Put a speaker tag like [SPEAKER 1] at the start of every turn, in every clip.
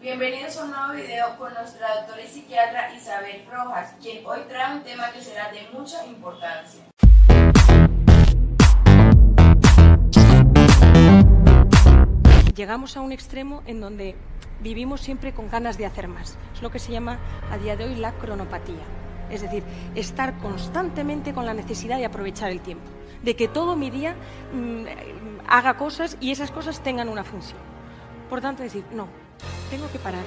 [SPEAKER 1] Bienvenidos a un nuevo video con nuestra doctora y psiquiatra Isabel Rojas, quien hoy trae un tema que será de mucha importancia.
[SPEAKER 2] Llegamos a un extremo en donde vivimos siempre con ganas de hacer más. Es lo que se llama a día de hoy la cronopatía. Es decir, estar constantemente con la necesidad de aprovechar el tiempo, de que todo mi día haga cosas y esas cosas tengan una función. Por tanto, decir, no, tengo que parar,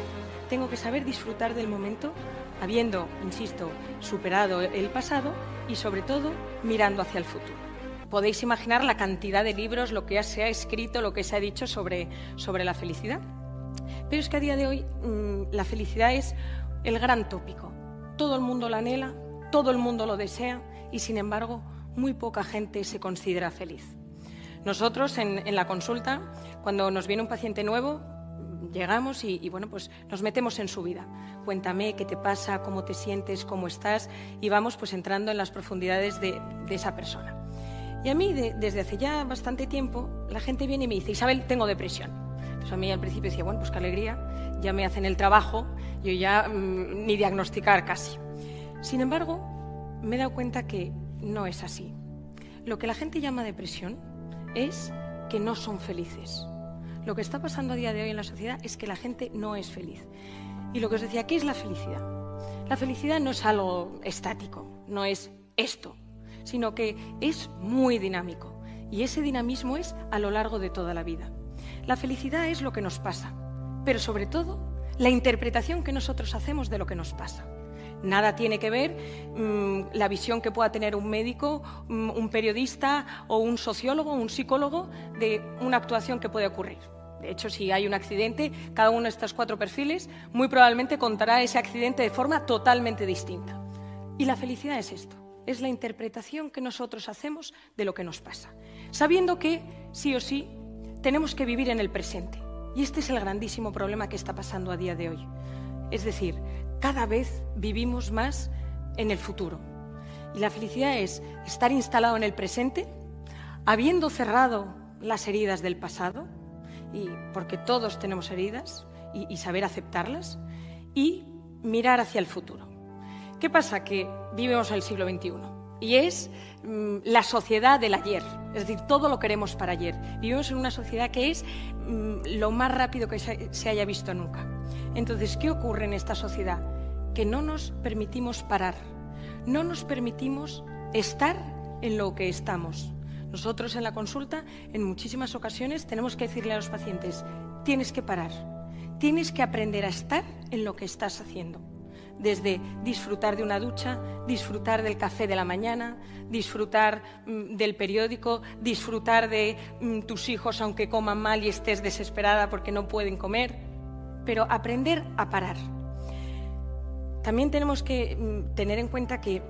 [SPEAKER 2] tengo que saber disfrutar del momento, habiendo, insisto, superado el pasado y, sobre todo, mirando hacia el futuro. Podéis imaginar la cantidad de libros, lo que se ha escrito, lo que se ha dicho sobre la felicidad. Pero es que a día de hoy la felicidad es el gran tópico. Todo el mundo la anhela, todo el mundo lo desea y, sin embargo, muy poca gente se considera feliz. Nosotros, en la consulta, cuando nos viene un paciente nuevo, llegamos y bueno, pues nos metemos en su vida. Cuéntame qué te pasa, cómo te sientes, cómo estás, y vamos pues entrando en las profundidades de esa persona. Y a mí, desde hace ya bastante tiempo, la gente viene y me dice, Isabel, tengo depresión. Pues a mí al principio decía, bueno, pues qué alegría, ya me hacen el trabajo, yo ya ni diagnosticar casi. Sin embargo, me he dado cuenta que no es así. Lo que la gente llama depresión es que no son felices. Lo que está pasando a día de hoy en la sociedad es que la gente no es feliz. Y lo que os decía, ¿qué es la felicidad? La felicidad no es algo estático, no es esto, sino que es muy dinámico. Y ese dinamismo es a lo largo de toda la vida. La felicidad es lo que nos pasa, pero sobre todo la interpretación que nosotros hacemos de lo que nos pasa. Nada tiene que ver la visión que pueda tener un médico, un periodista o un sociólogo o un psicólogo de una actuación que puede ocurrir. De hecho, si hay un accidente, cada uno de estos 4 perfiles muy probablemente contará ese accidente de forma totalmente distinta. Y la felicidad es esto, es la interpretación que nosotros hacemos de lo que nos pasa, sabiendo que, sí o sí, tenemos que vivir en el presente. Y este es el grandísimo problema que está pasando a día de hoy. Es decir, cada vez vivimos más en el futuro. Y la felicidad es estar instalado en el presente, habiendo cerrado las heridas del pasado, y porque todos tenemos heridas, y saber aceptarlas, y mirar hacia el futuro. ¿Qué pasa? Que vivimos en el siglo XXI. Y es la sociedad del ayer, es decir, todo lo queremos para ayer. Vivimos en una sociedad que es lo más rápido que se haya visto nunca. Entonces, ¿qué ocurre en esta sociedad? Que no nos permitimos parar, no nos permitimos estar en lo que estamos. Nosotros en la consulta, en muchísimas ocasiones, tenemos que decirle a los pacientes, tienes que parar, tienes que aprender a estar en lo que estás haciendo. Desde disfrutar de una ducha, disfrutar del café de la mañana, disfrutar del periódico, disfrutar de tus hijos aunque coman mal y estés desesperada porque no pueden comer, pero aprender a parar. También tenemos que tener en cuenta que,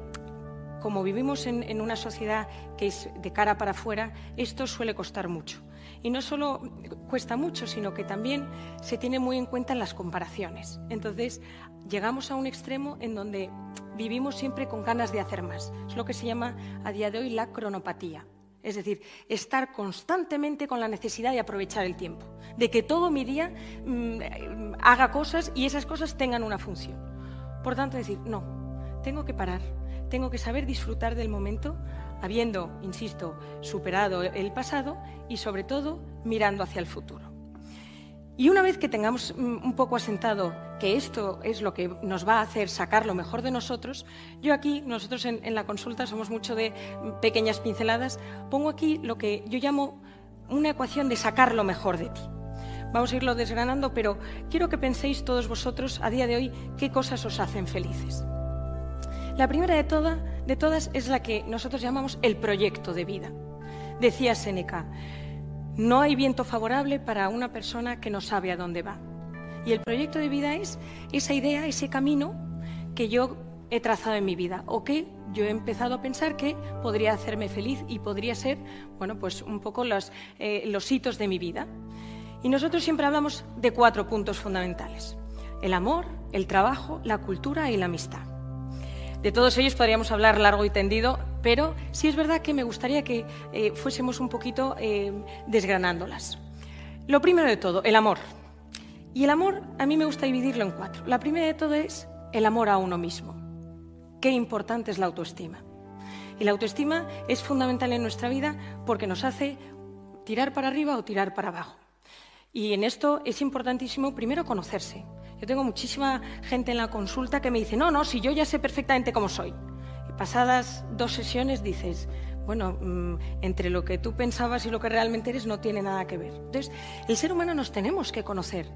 [SPEAKER 2] como vivimos en una sociedad que es de cara para afuera, esto suele costar mucho. Y no solo cuesta mucho, sino que también se tiene muy en cuenta en las comparaciones. Entonces, llegamos a un extremo en donde vivimos siempre con ganas de hacer más. Es lo que se llama a día de hoy la cronopatía. Es decir, estar constantemente con la necesidad de aprovechar el tiempo, de que todo mi día haga cosas y esas cosas tengan una función. Por tanto, decir, no, tengo que parar, tengo que saber disfrutar del momento, habiendo, insisto, superado el pasado y, sobre todo, mirando hacia el futuro. Y una vez que tengamos un poco asentado que esto es lo que nos va a hacer sacar lo mejor de nosotros, nosotros en la consulta somos mucho de pequeñas pinceladas, pongo aquí lo que yo llamo una ecuación de sacar lo mejor de ti. Vamos a irlo desgranando, pero quiero que penséis todos vosotros a día de hoy qué cosas os hacen felices. La primera de todas es la que nosotros llamamos el proyecto de vida. Decía Séneca, no hay viento favorable para una persona que no sabe a dónde va. Y el proyecto de vida es esa idea, ese camino que yo he trazado en mi vida o que yo he empezado a pensar que podría hacerme feliz y podría ser, bueno, pues un poco los hitos de mi vida. Y nosotros siempre hablamos de 4 puntos fundamentales: el amor, el trabajo, la cultura y la amistad. De todos ellos podríamos hablar largo y tendido, pero sí es verdad que me gustaría que fuésemos un poquito desgranándolas. Lo primero de todo, el amor. Y el amor, a mí me gusta dividirlo en 4. La primera de todo es el amor a uno mismo. Qué importante es la autoestima. Y la autoestima es fundamental en nuestra vida porque nos hace tirar para arriba o tirar para abajo. Y en esto es importantísimo primero conocerse. Yo tengo muchísima gente en la consulta que me dice, no, si yo ya sé perfectamente cómo soy. Y pasadas 2 sesiones dices, bueno, entre lo que tú pensabas y lo que realmente eres no tiene nada que ver. Entonces, el ser humano nos tenemos que conocer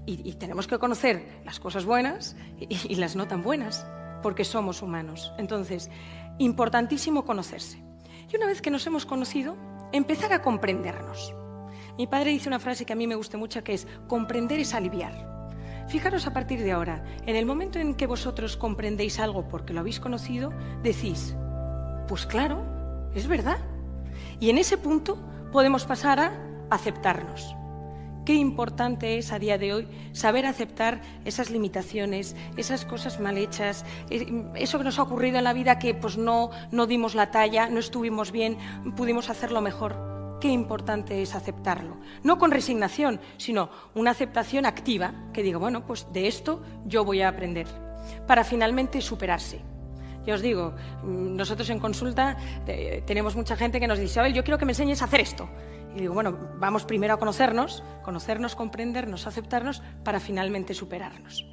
[SPEAKER 2] y tenemos que conocer las cosas buenas y las no tan buenas, porque somos humanos. Entonces, importantísimo conocerse. Y una vez que nos hemos conocido, empezar a comprendernos. Mi padre dice una frase que a mí me gusta mucho, que es, comprender es aliviar. Fijaros a partir de ahora, en el momento en que vosotros comprendéis algo porque lo habéis conocido, decís, pues claro, es verdad. Y en ese punto podemos pasar a aceptarnos. Qué importante es a día de hoy saber aceptar esas limitaciones, esas cosas mal hechas, eso que nos ha ocurrido en la vida que pues no dimos la talla, no estuvimos bien, pudimos hacerlo mejor. Qué importante es aceptarlo. No con resignación, sino una aceptación activa, que diga, bueno, pues de esto yo voy a aprender, para finalmente superarse. Ya os digo, nosotros en consulta tenemos mucha gente que nos dice, Abel, yo quiero que me enseñes a hacer esto. Y digo, bueno, vamos primero a conocernos, comprendernos, aceptarnos, para finalmente superarnos.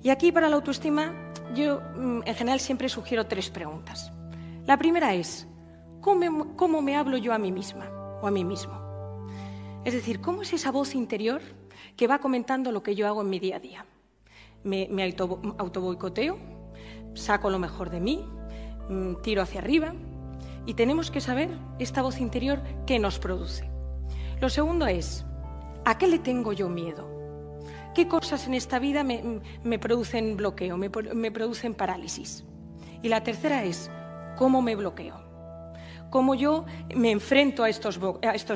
[SPEAKER 2] Y aquí para la autoestima, yo en general siempre sugiero 3 preguntas. La primera es, ¿cómo me hablo yo a mí misma o a mí mismo? Es decir, ¿cómo es esa voz interior que va comentando lo que yo hago en mi día a día? ¿Me autoboicoteo? ¿Saco lo mejor de mí? ¿Tiro hacia arriba? Y tenemos que saber esta voz interior qué nos produce. Lo segundo es, ¿a qué le tengo yo miedo? ¿Qué cosas en esta vida me producen bloqueo, me producen parálisis? Y la tercera es, ¿cómo me bloqueo? ¿Cómo yo me enfrento a estos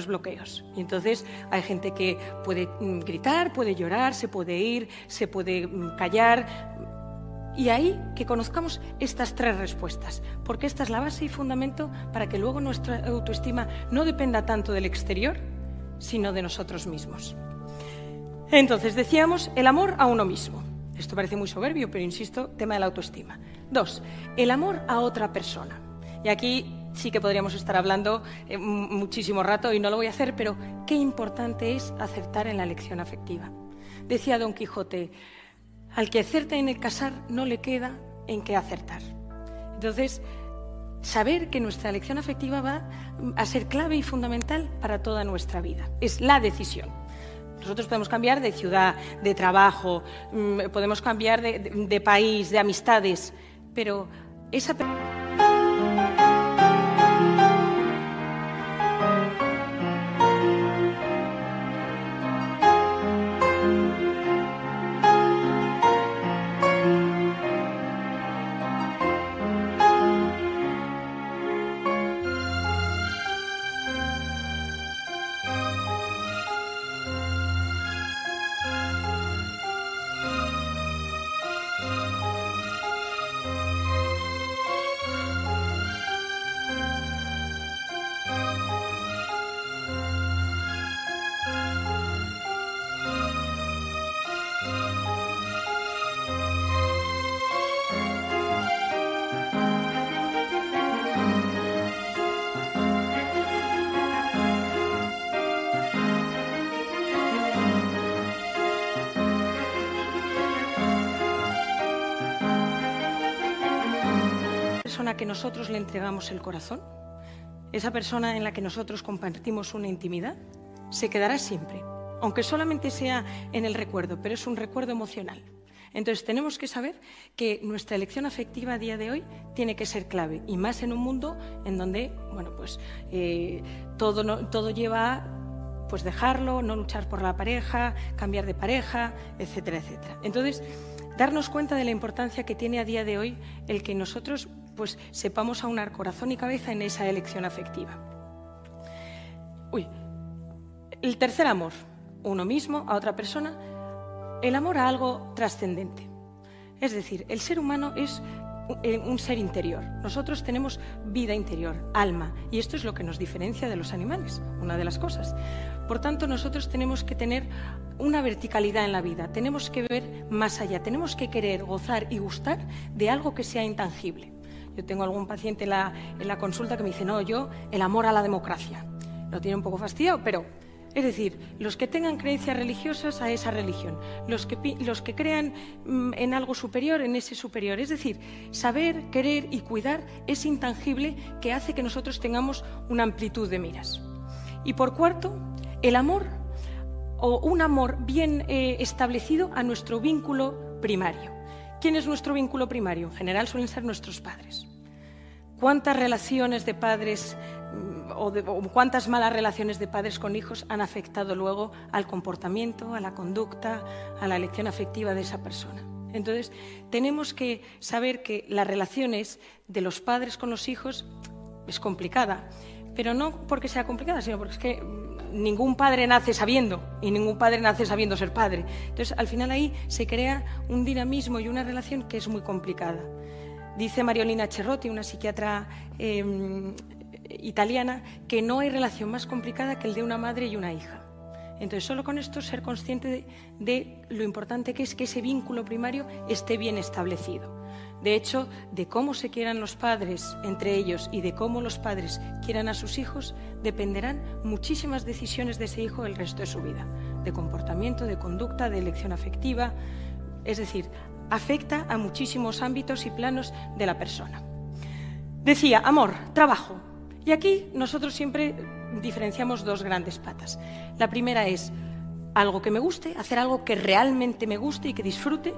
[SPEAKER 2] bloqueos? Y entonces hay gente que puede gritar, puede llorar, se puede ir, se puede callar. Y ahí que conozcamos estas 3 respuestas, porque esta es la base y fundamento para que luego nuestra autoestima no dependa tanto del exterior, sino de nosotros mismos. Entonces, decíamos, el amor a uno mismo. Esto parece muy soberbio, pero insisto, tema de la autoestima. 2, el amor a otra persona. Y aquí sí que podríamos estar hablando muchísimo rato y no lo voy a hacer, pero qué importante es acertar en la elección afectiva. Decía Don Quijote, al que acierta en el casar no le queda en qué acertar. Entonces, saber que nuestra elección afectiva va a ser clave y fundamental para toda nuestra vida. Es la decisión. Nosotros podemos cambiar de ciudad, de trabajo, podemos cambiar de país, de amistades, pero esa persona que nosotros le entregamos el corazón, esa persona en la que nosotros compartimos una intimidad, se quedará siempre, aunque solamente sea en el recuerdo, pero es un recuerdo emocional. Entonces tenemos que saber que nuestra elección afectiva a día de hoy tiene que ser clave, y más en un mundo en donde, bueno, pues todo lleva a pues dejarlo, no luchar por la pareja, cambiar de pareja, etcétera, etcétera. Entonces, darnos cuenta de la importancia que tiene a día de hoy el que nosotros pues sepamos aunar corazón y cabeza en esa elección afectiva. El tercer amor, uno mismo, a otra persona, el amor a algo trascendente. Es decir, el ser humano es un ser interior. Nosotros tenemos vida interior, alma, y esto es lo que nos diferencia de los animales, una de las cosas. Por tanto, nosotros tenemos que tener una verticalidad en la vida, tenemos que ver más allá, tenemos que querer, gozar y gustar de algo que sea intangible. Yo tengo algún paciente en la consulta que me dice, no, yo el amor a la democracia. Lo tiene un poco fastidiado, pero... Es decir, los que tengan creencias religiosas a esa religión, los que crean en algo superior, en ese superior. Es decir, saber, querer y cuidar es intangible que hace que nosotros tengamos una amplitud de miras. Y por cuarto, el amor o un amor bien establecido a nuestro vínculo primario. ¿Quién es nuestro vínculo primario? En general suelen ser nuestros padres. ¿Cuántas relaciones de padres o cuántas malas relaciones de padres con hijos han afectado luego al comportamiento, a la conducta, a la elección afectiva de esa persona? Entonces, tenemos que saber que las relaciones de los padres con los hijos es complicada, pero no porque sea complicada, sino porque es que ningún padre nace sabiendo y ningún padre nace sabiendo ser padre. Entonces, al final ahí se crea un dinamismo y una relación que es muy complicada. Dice Mariolina Cerrotti, una psiquiatra italiana, que no hay relación más complicada que el de una madre y una hija. Entonces, solo con esto ser consciente de lo importante que es que ese vínculo primario esté bien establecido. De hecho, de cómo se quieran los padres entre ellos y de cómo los padres quieran a sus hijos, dependerán muchísimas decisiones de ese hijo el resto de su vida, de comportamiento, de conducta, de elección afectiva. Es decir, afecta a muchísimos ámbitos y planos de la persona. Decía, amor, trabajo. Y aquí nosotros siempre diferenciamos dos grandes patas. La primera es algo que me guste, hacer algo que realmente me guste y que disfrute.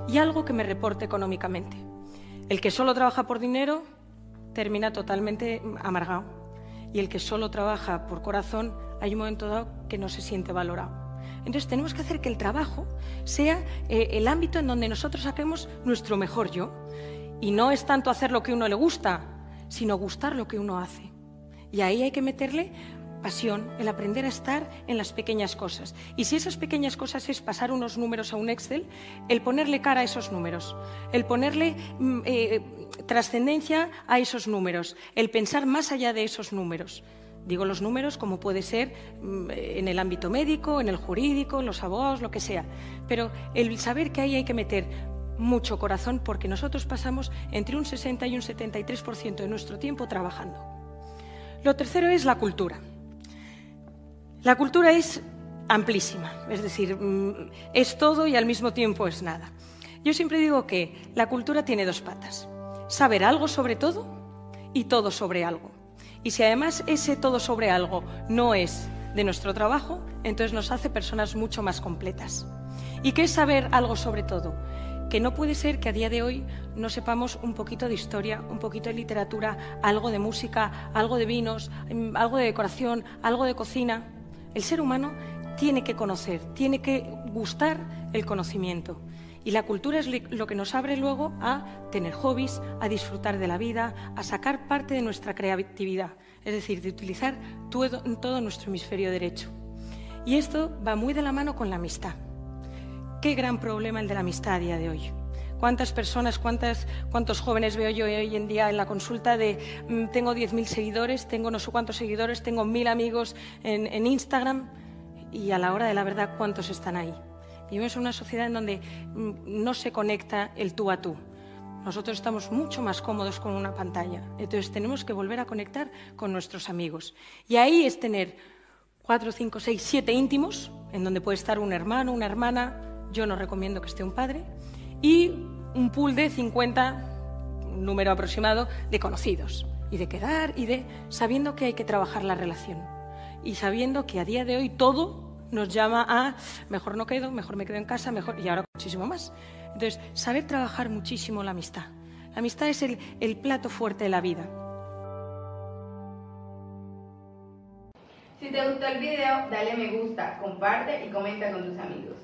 [SPEAKER 2] Y algo que me reporte económicamente. El que solo trabaja por dinero termina totalmente amargado. Y el que solo trabaja por corazón, hay un momento dado que no se siente valorado. Entonces tenemos que hacer que el trabajo sea el ámbito en donde nosotros saquemos nuestro mejor yo. Y no es tanto hacer lo que a uno le gusta, sino gustar lo que uno hace. Y ahí hay que meterle pasión, el aprender a estar en las pequeñas cosas. Y si esas pequeñas cosas es pasar unos números a un Excel, el ponerle cara a esos números, el ponerle trascendencia a esos números, el pensar más allá de esos números. Digo los números como puede ser en el ámbito médico, en el jurídico, los abogados, lo que sea. Pero el saber que ahí hay que meter mucho corazón, porque nosotros pasamos entre un 60 y un 73% de nuestro tiempo trabajando. Lo tercero es la cultura. La cultura es amplísima, es decir, es todo y al mismo tiempo es nada. Yo siempre digo que la cultura tiene dos patas: saber algo sobre todo y todo sobre algo. Y si además ese todo sobre algo no es de nuestro trabajo, entonces nos hace personas mucho más completas. ¿Y qué es saber algo sobre todo? Que no puede ser que a día de hoy no sepamos un poquito de historia, un poquito de literatura, algo de música, algo de vinos, algo de decoración, algo de cocina. El ser humano tiene que conocer, tiene que gustar el conocimiento. Y la cultura es lo que nos abre luego a tener hobbies, a disfrutar de la vida, a sacar parte de nuestra creatividad, es decir, de utilizar todo nuestro hemisferio derecho. Y esto va muy de la mano con la amistad. Qué gran problema el de la amistad a día de hoy. ¿Cuántas personas, cuántos jóvenes veo yo hoy en día en la consulta de tengo 10.000 seguidores, tengo no sé cuántos seguidores, tengo 1.000 amigos en Instagram, y a la hora de la verdad, ¿cuántos están ahí? Vivimos en una sociedad en donde no se conecta el tú a tú. Nosotros estamos mucho más cómodos con una pantalla. Entonces tenemos que volver a conectar con nuestros amigos. Y ahí es tener 4, 5, 6, 7 íntimos, en donde puede estar un hermano, una hermana, yo no recomiendo que esté un padre, y un pool de 50, un número aproximado, de conocidos, y de quedar, y de sabiendo que hay que trabajar la relación, y sabiendo que a día de hoy todo nos llama a mejor no quedo, mejor me quedo en casa, mejor, y ahora muchísimo más. Entonces, saber trabajar muchísimo la amistad. La amistad es el plato fuerte de la vida.
[SPEAKER 1] Si te gustó el video, dale me gusta, comparte y comenta con tus amigos.